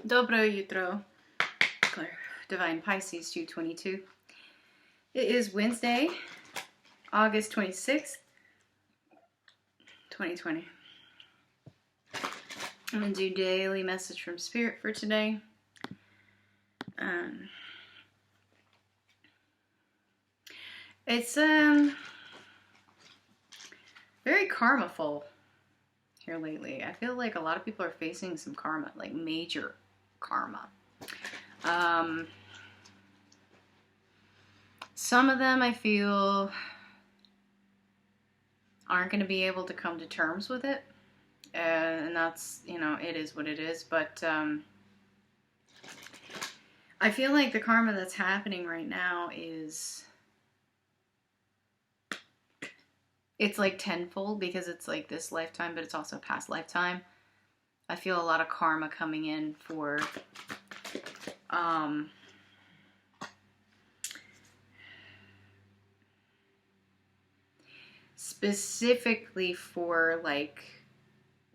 Dobro jutro, Divine Pisces 222. It is Wednesday, August 26th, 2020. I'm going to do daily message from Spirit for today. It's very karma-ful here lately. I feel like a lot of people are facing some karma, like major karma. Some of them I feel aren't going to be able to come to terms with it. And that's, it is what it is. But I feel like the karma that's happening right now it's like tenfold, because it's like this lifetime, but it's also past lifetime. I feel a lot of karma coming in for specifically for, like,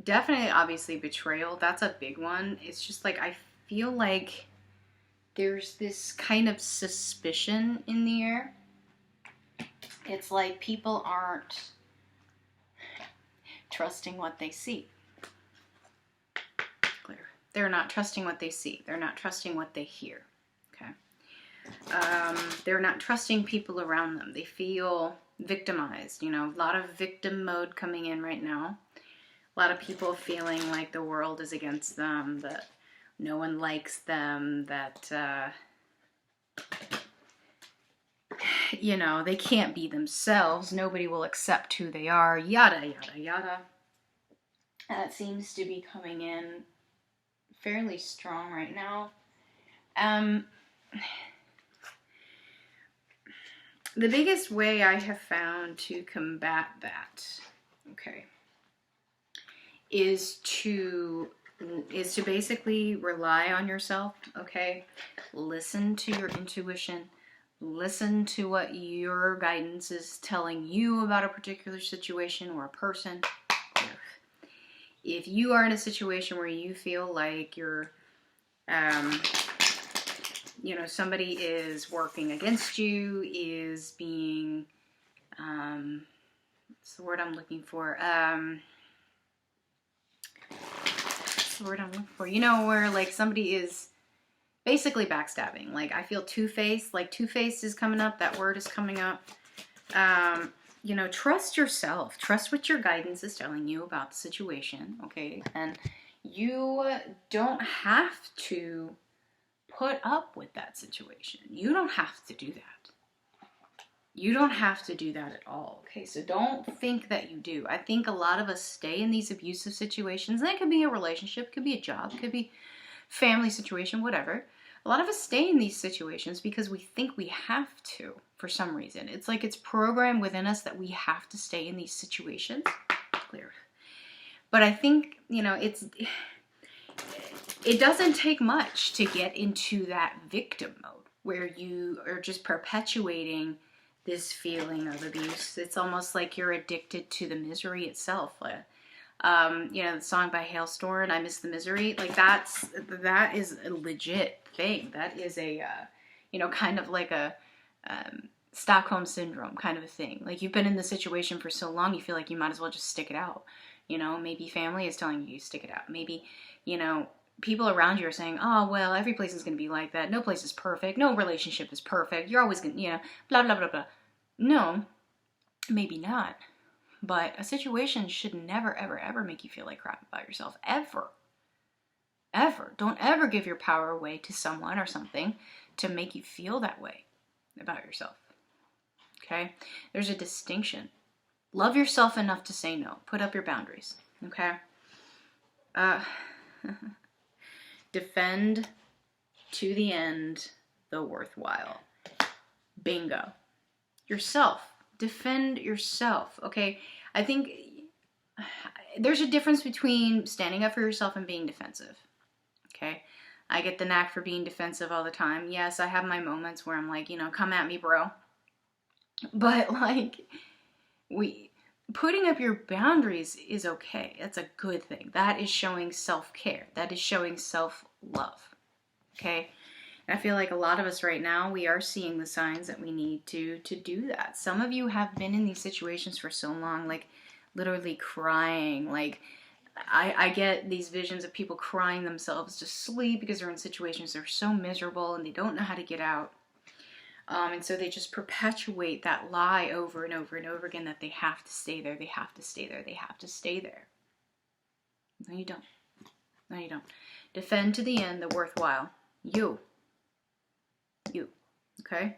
definitely, obviously, betrayal. That's a big one. It's just like, I feel like there's this kind of suspicion in the air. It's like people aren't trusting what they see. Clear. They're not trusting what they see. They're not trusting what they hear. Okay. They're not trusting people around them. They feel victimized. A lot of victim mode coming in right now. A lot of people feeling like the world is against them, that no one likes them, that, they can't be themselves. Nobody will accept who they are, yada, yada, yada. That seems to be coming in fairly strong right now. The biggest way I have found to combat that, is to basically rely on yourself, Listen to your intuition. Listen to what your guidance is telling you about a particular situation or a person. If you are in a situation where you feel like you're, somebody is working against you, is being, what's the word I'm looking for? What's the word I'm looking for? Where, like, somebody is basically backstabbing. Like, I feel two-faced. Like, two-faced is coming up. That word is coming up. Trust yourself. Trust what your guidance is telling you about the situation, okay? And you don't have to put up with that situation. You don't have to do that. You don't have to do that at all, okay? So don't think that you do. I think a lot of us stay in these abusive situations. And that could be a relationship, could be a job, could be family situation, whatever. A lot of us stay in these situations because we think we have to for some reason. It's like it's programmed within us that we have to stay in these situations. Clear. But I think, it doesn't take much to get into that victim mode where you are just perpetuating this feeling of abuse. It's almost like you're addicted to the misery itself. The song by Hailstorm, I Miss the Misery. Like, that is a legit thing. That is a, kind of like a Stockholm Syndrome kind of a thing. Like, you've been in the situation for so long, you feel like you might as well just stick it out. Maybe family is telling you stick it out. Maybe, people around you are saying, oh, well, every place is going to be like that. No place is perfect. No relationship is perfect. You're always going to, blah, blah, blah, blah. No, maybe not. But a situation should never, ever, ever make you feel like crap about yourself. Ever. Ever. Don't ever give your power away to someone or something to make you feel that way about yourself. Okay? There's a distinction. Love yourself enough to say no. Put up your boundaries. Okay? Defend to the end the worthwhile. Bingo. Yourself. Defend yourself, okay? I think there's a difference between standing up for yourself and being defensive, okay? I get the knack for being defensive all the time. Yes, I have my moments where I'm like, come at me, bro. But, like, putting up your boundaries is okay. That's a good thing. That is showing self-care. That is showing self love. Okay? And I feel like a lot of us right now, we are seeing the signs that we need to do that. Some of you have been in these situations for so long, like literally crying. Like I get these visions of people crying themselves to sleep because they're in situations that are so miserable and they don't know how to get out. And so they just perpetuate that lie over and over and over again that they have to stay there, they have to stay there, they have to stay there. No, you don't. No, you don't. Defend to the end the worthwhile. You. Okay?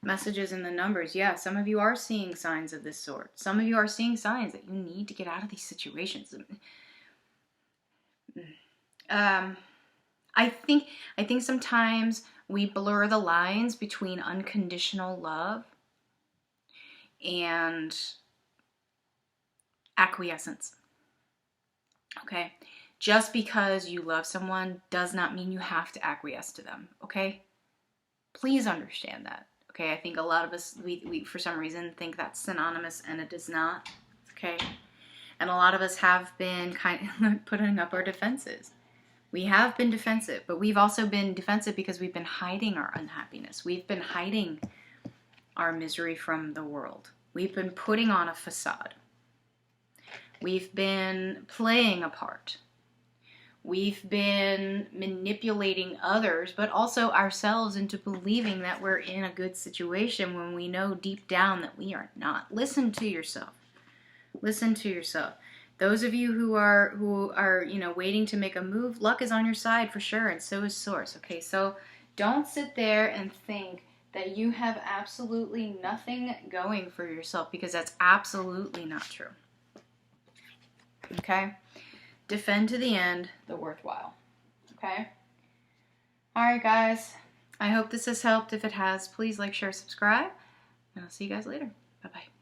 Messages in the numbers. Yeah, some of you are seeing signs of this sort. Some of you are seeing signs that you need to get out of these situations. I think sometimes we blur the lines between unconditional love and acquiescence. Okay? Just because you love someone does not mean you have to acquiesce to them. Okay? Please understand that. Okay? I think a lot of us, we for some reason think that's synonymous, and it is not. Okay? And a lot of us have been kind of putting up our defenses. We have been defensive, but we've also been defensive because we've been hiding our unhappiness. We've been hiding our misery from the world. We've been putting on a facade. We've been playing a part. We've been manipulating others, but also ourselves, into believing that we're in a good situation when we know deep down that we are not. Listen to yourself. Listen to yourself. Those of you who are waiting to make a move, luck is on your side for sure, and so is Source. Okay, so don't sit there and think that you have absolutely nothing going for yourself, because that's absolutely not true. Okay? Defend to the end the worthwhile. Okay? Alright, guys. I hope this has helped. If it has, please like, share, subscribe, and I'll see you guys later. Bye-bye.